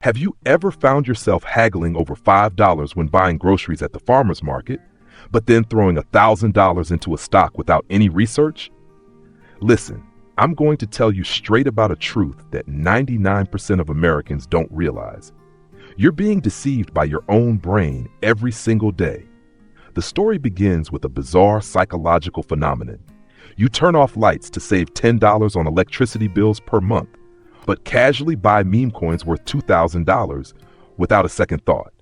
Have you ever found yourself haggling over $5 when buying groceries at the farmer's market, but then throwing $1,000 into a stock without any research? Listen, I'm going to tell you straight about a truth that 99% of Americans don't realize. You're being deceived by your own brain every single day. The story begins with a bizarre psychological phenomenon. You turn off lights to save $10 on electricity bills per month, but casually buy meme coins worth $2,000 without a second thought.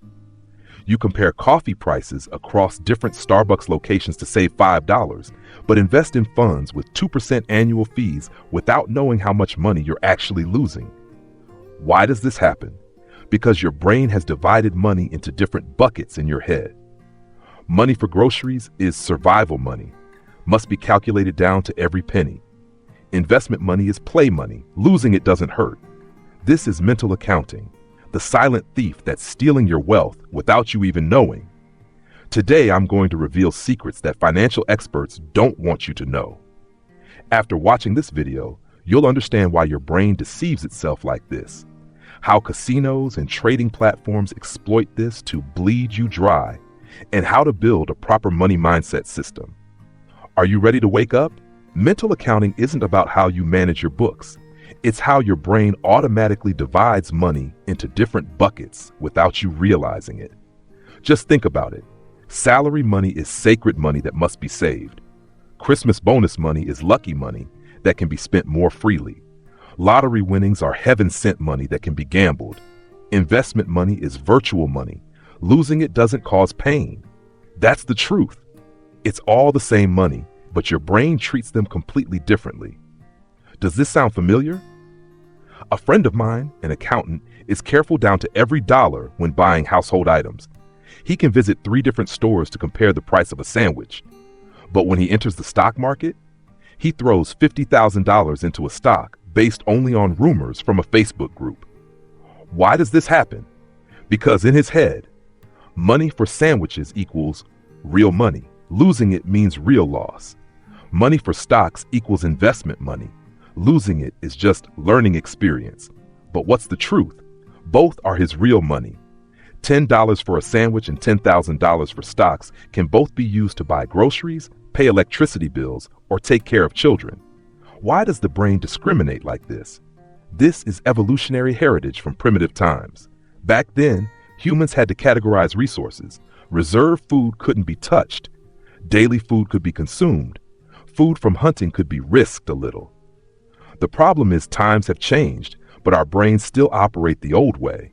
You compare coffee prices across different Starbucks locations to save $5, but invest in funds with 2% annual fees without knowing how much money you're actually losing. Why does this happen? Because your brain has divided money into different buckets in your head. Money for groceries is survival money, must be calculated down to every penny. Investment money is play money. Losing it doesn't hurt. This is mental accounting, the silent thief that's stealing your wealth without you even knowing. Today, I'm going to reveal secrets that financial experts don't want you to know. After watching this video, you'll understand why your brain deceives itself like this, how casinos and trading platforms exploit this to bleed you dry, and how to build a proper money mindset system. Are you ready to wake up? Mental accounting isn't about how you manage your books. It's how your brain automatically divides money into different buckets without you realizing it. Just think about it. Salary money is sacred money that must be saved. Christmas bonus money is lucky money that can be spent more freely. Lottery winnings are heaven-sent money that can be gambled. Investment money is virtual money. Losing it doesn't cause pain. That's the truth. It's all the same money, but your brain treats them completely differently. Does this sound familiar? A friend of mine, an accountant, is careful down to every dollar when buying household items. He can visit 3 different stores to compare the price of a sandwich. But when he enters the stock market, he throws $50,000 into a stock based only on rumors from a Facebook group. Why does this happen? Because in his head, money for sandwiches equals real money. Losing it means real loss. Money for stocks equals investment money. Losing it is just learning experience. But what's the truth? Both are his real money. $10 for a sandwich and $10,000 for stocks can both be used to buy groceries, pay electricity bills, or take care of children. Why does the brain discriminate like this? This is evolutionary heritage from primitive times. Back then, humans had to categorize resources. Reserved food couldn't be touched. Daily food could be consumed. Food from hunting could be risked a little. The problem is times have changed, but our brains still operate the old way.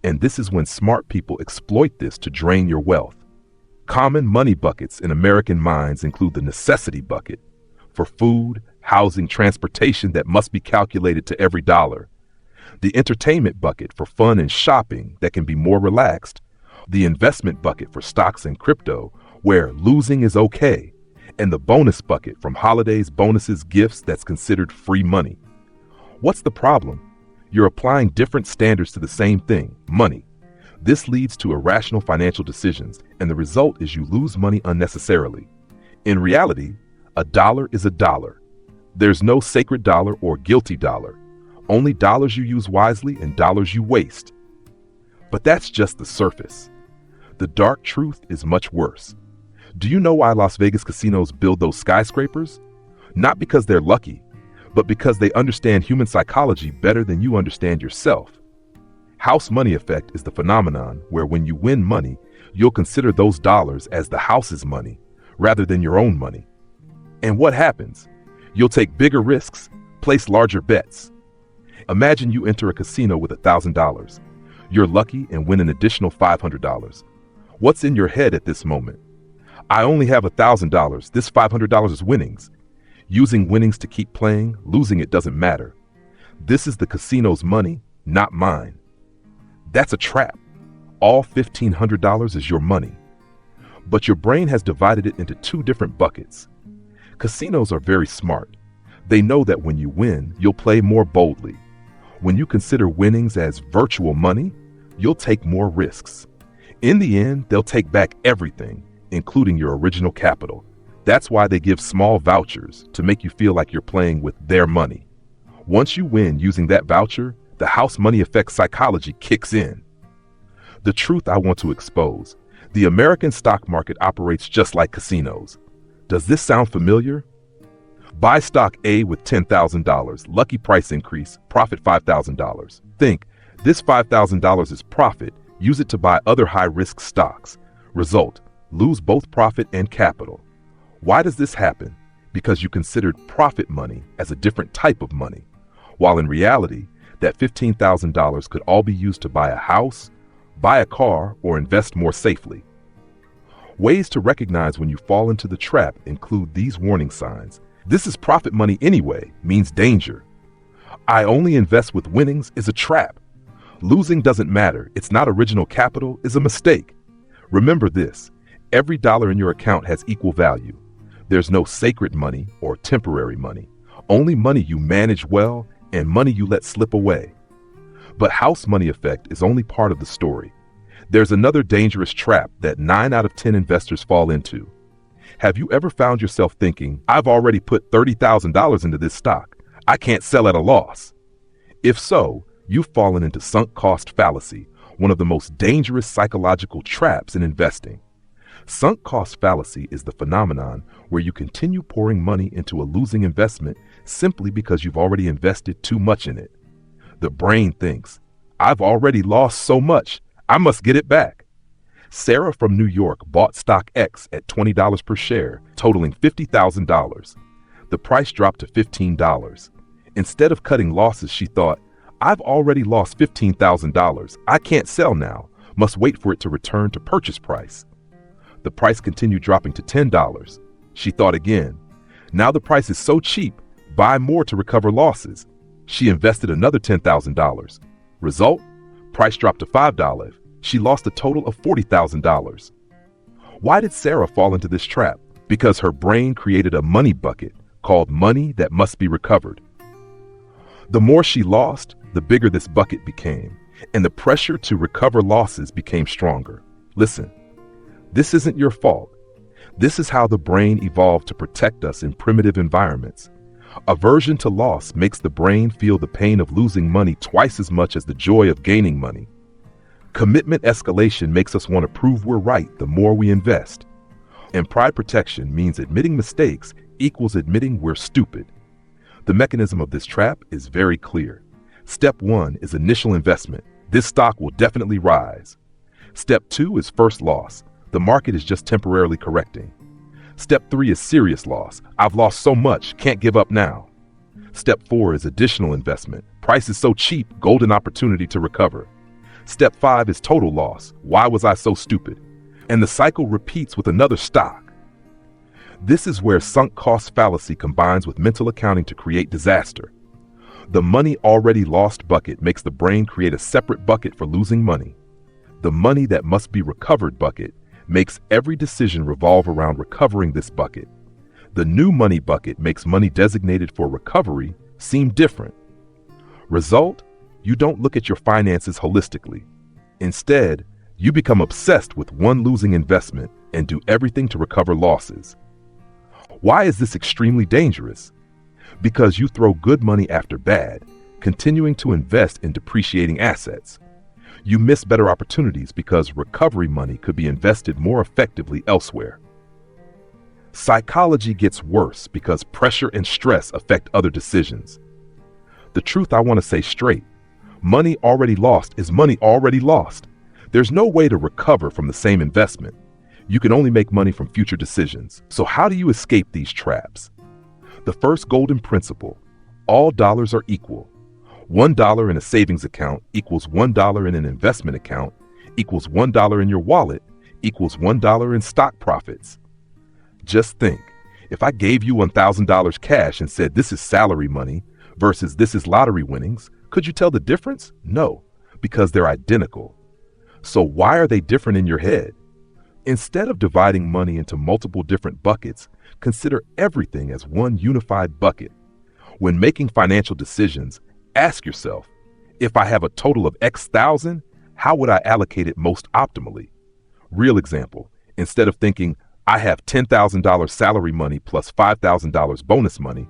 And this is when smart people exploit this to drain your wealth. Common money buckets in American minds include the necessity bucket for food, housing, transportation that must be calculated to every dollar. The entertainment bucket for fun and shopping that can be more relaxed. The investment bucket for stocks and crypto, where losing is okay. And the bonus bucket from holidays, bonuses, gifts that's considered free money. What's the problem? You're applying different standards to the same thing, money. This leads to irrational financial decisions, and the result is you lose money unnecessarily. In reality, a dollar is a dollar. There's no sacred dollar or guilty dollar. Only dollars you use wisely and dollars you waste. But that's just the surface. The dark truth is much worse. Do you know why Las Vegas casinos build those skyscrapers? Not because they're lucky, but because they understand human psychology better than you understand yourself. House money effect is the phenomenon where when you win money, you'll consider those dollars as the house's money rather than your own money. And what happens? You'll take bigger risks, place larger bets. Imagine you enter a casino with $1,000. You're lucky and win an additional $500. What's in your head at this moment? I only have $1,000. This $500 is winnings. Using winnings to keep playing, losing it doesn't matter. This is the casino's money, not mine. That's a trap. All $1,500 is your money. But your brain has divided it into 2 different buckets. Casinos are very smart. They know that when you win, you'll play more boldly. When you consider winnings as virtual money, you'll take more risks. In the end, they'll take back everything, including your original capital. That's why they give small vouchers to make you feel like you're playing with their money. Once you win using that voucher, the house money effect psychology kicks in. The truth I want to expose: the American stock market operates just like casinos. Does this sound familiar? Buy stock A with $10,000, lucky price increase, profit $5,000. Think, this $5,000 is profit, use it to buy other high-risk stocks. Result, lose both profit and capital. Why does this happen? Because you considered profit money as a different type of money, while in reality, that $15,000 could all be used to buy a house, buy a car, or invest more safely. Ways to recognize when you fall into the trap include these warning signs. This is profit money anyway means danger. I only invest with winnings is a trap. Losing doesn't matter, it's not original capital is a mistake. Remember this, every dollar in your account has equal value. There's no sacred money or temporary money, only money you manage well and money you let slip away. But house money effect is only part of the story. There's another dangerous trap that 9 out of 10 investors fall into. Have you ever found yourself thinking, I've already put $30,000 into this stock, I can't sell at a loss? If so, you've fallen into sunk cost fallacy, one of the most dangerous psychological traps in investing. Sunk cost fallacy is the phenomenon where you continue pouring money into a losing investment simply because you've already invested too much in it. The brain thinks, I've already lost so much, I must get it back. Sarah from New York bought stock X at $20 per share, totaling $50,000. The price dropped to $15. Instead of cutting losses, she thought, I've already lost $15,000. I can't sell now, must wait for it to return to purchase price. The price continued dropping to $10. She thought again, now the price is so cheap, buy more to recover losses. She invested another $10,000. Result? Price dropped to $5. She lost a total of $40,000. Why did Sarah fall into this trap? Because her brain created a money bucket called money that must be recovered. The more she lost, the bigger this bucket became, and the pressure to recover losses became stronger. Listen, this isn't your fault. This is how the brain evolved to protect us in primitive environments. Aversion to loss makes the brain feel the pain of losing money twice as much as the joy of gaining money. Commitment escalation makes us want to prove we're right the more we invest. And pride protection means admitting mistakes equals admitting we're stupid. The mechanism of this trap is very clear. Step 1 is initial investment. This stock will definitely rise. Step 2 is first loss. The market is just temporarily correcting. Step 3 is serious loss. I've lost so much, can't give up now. Step 4 is additional investment. Price is so cheap, golden opportunity to recover. Step 5 is total loss. Why was I so stupid? And the cycle repeats with another stock. This is where sunk cost fallacy combines with mental accounting to create disaster. The money already lost bucket makes the brain create a separate bucket for losing money. The money that must be recovered bucket makes every decision revolve around recovering this bucket. The new money bucket makes money designated for recovery seem different. Result? You don't look at your finances holistically. Instead, you become obsessed with one losing investment and do everything to recover losses. Why is this extremely dangerous? Because you throw good money after bad, continuing to invest in depreciating assets. You miss better opportunities because recovery money could be invested more effectively elsewhere. Psychology gets worse because pressure and stress affect other decisions. The truth I want to say straight: money already lost is money already lost. There's no way to recover from the same investment. You can only make money from future decisions. So how do you escape these traps? The first golden principle: all dollars are equal. $1 in a savings account equals $1 in an investment account equals $1 in your wallet equals $1 in stock profits. Just think, if I gave you $1,000 cash and said this is salary money versus this is lottery winnings, could you tell the difference? No, because they're identical. So why are they different in your head? Instead of dividing money into multiple different buckets, consider everything as one unified bucket. When making financial decisions, ask yourself, if I have a total of X thousand, how would I allocate it most optimally? Real example, instead of thinking, I have $10,000 salary money plus $5,000 bonus money,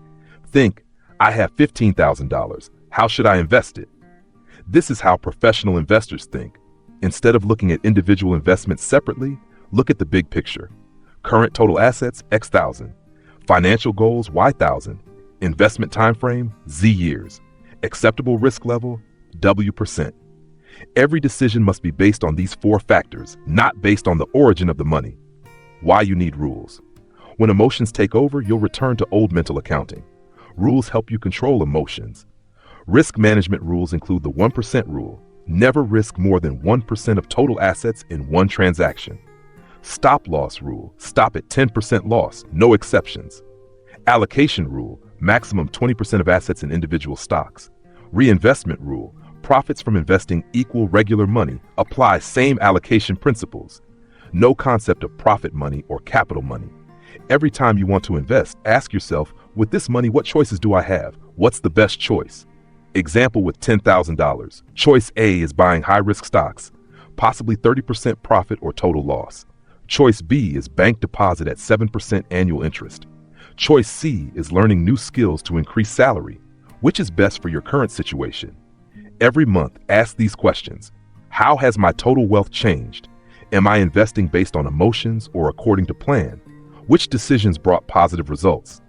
think, I have $15,000. How should I invest it? This is how professional investors think. Instead of looking at individual investments separately, look at the big picture. Current total assets, X thousand. Financial goals, Y thousand. Investment time frame, Z years. Acceptable risk level, W%. Every decision must be based on these 4 factors, not based on the origin of the money. Why you need rules. When emotions take over, you'll return to old mental accounting. Rules help you control emotions. Risk management rules include the 1% rule. Never risk more than 1% of total assets in one transaction. Stop loss rule. Stop at 10% loss, no exceptions. Allocation rule. Maximum 20% of assets in individual stocks. Reinvestment rule. Profits from investing equal regular money. Apply same allocation principles. No concept of profit money or capital money. Every time you want to invest, ask yourself, with this money, what choices do I have? What's the best choice? Example with $10,000. Choice A is buying high-risk stocks, possibly 30% profit or total loss. Choice B is bank deposit at 7% annual interest. Choice C is learning new skills to increase salary. Which is best for your current situation? Every month, ask these questions. How has my total wealth changed? Am I investing based on emotions or according to plan? Which decisions brought positive results?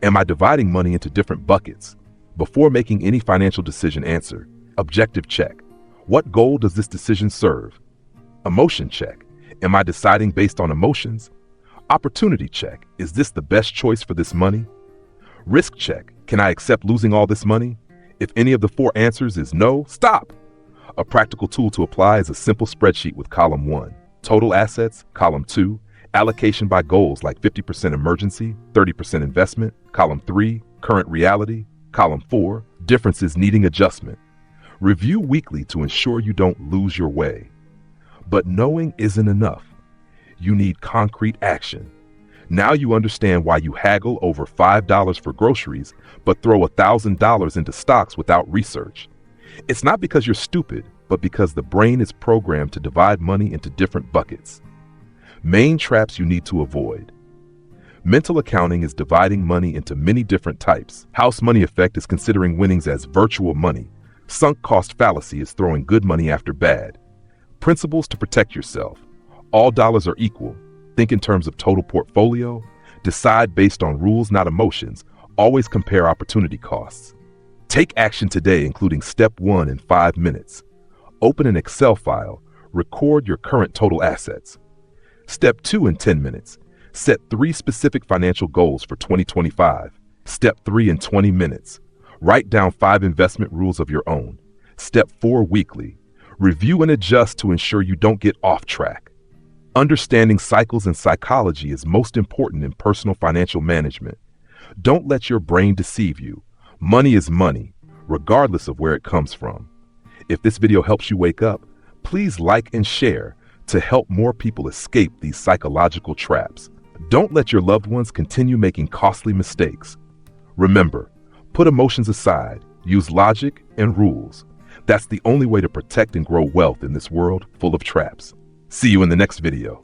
Am I dividing money into different buckets? Before making any financial decision, answer. Objective check. What goal does this decision serve? Emotion check. Am I deciding based on emotions? Opportunity check. Is this the best choice for this money? Risk check. Can I accept losing all this money? If any of the 4 answers is no, stop. A practical tool to apply is a simple spreadsheet with column 1, total assets, column 2, allocation by goals like 50% emergency, 30% investment, column 3, current reality, column 4, differences needing adjustment. Review weekly to ensure you don't lose your way. But knowing isn't enough. You need concrete action. Now you understand why you haggle over $5 for groceries, but throw $1,000 into stocks without research. It's not because you're stupid, but because the brain is programmed to divide money into different buckets. Main traps you need to avoid. Mental accounting is dividing money into many different types. House money effect is considering winnings as virtual money. Sunk cost fallacy is throwing good money after bad. Principles to protect yourself. All dollars are equal. Think in terms of total portfolio. Decide based on rules, not emotions. Always compare opportunity costs. Take action today, including step 1 in 5 minutes. Open an Excel file. Record your current total assets. Step 2 in 10 minutes. Set 3 specific financial goals for 2025. Step 3 in 20 minutes. Write down 5 investment rules of your own. Step 4 weekly. Review and adjust to ensure you don't get off track. Understanding cycles and psychology is most important in personal financial management. Don't let your brain deceive you. Money is money, regardless of where it comes from. If this video helps you wake up, please like and share to help more people escape these psychological traps. Don't let your loved ones continue making costly mistakes. Remember, put emotions aside, use logic and rules. That's the only way to protect and grow wealth in this world full of traps. See you in the next video.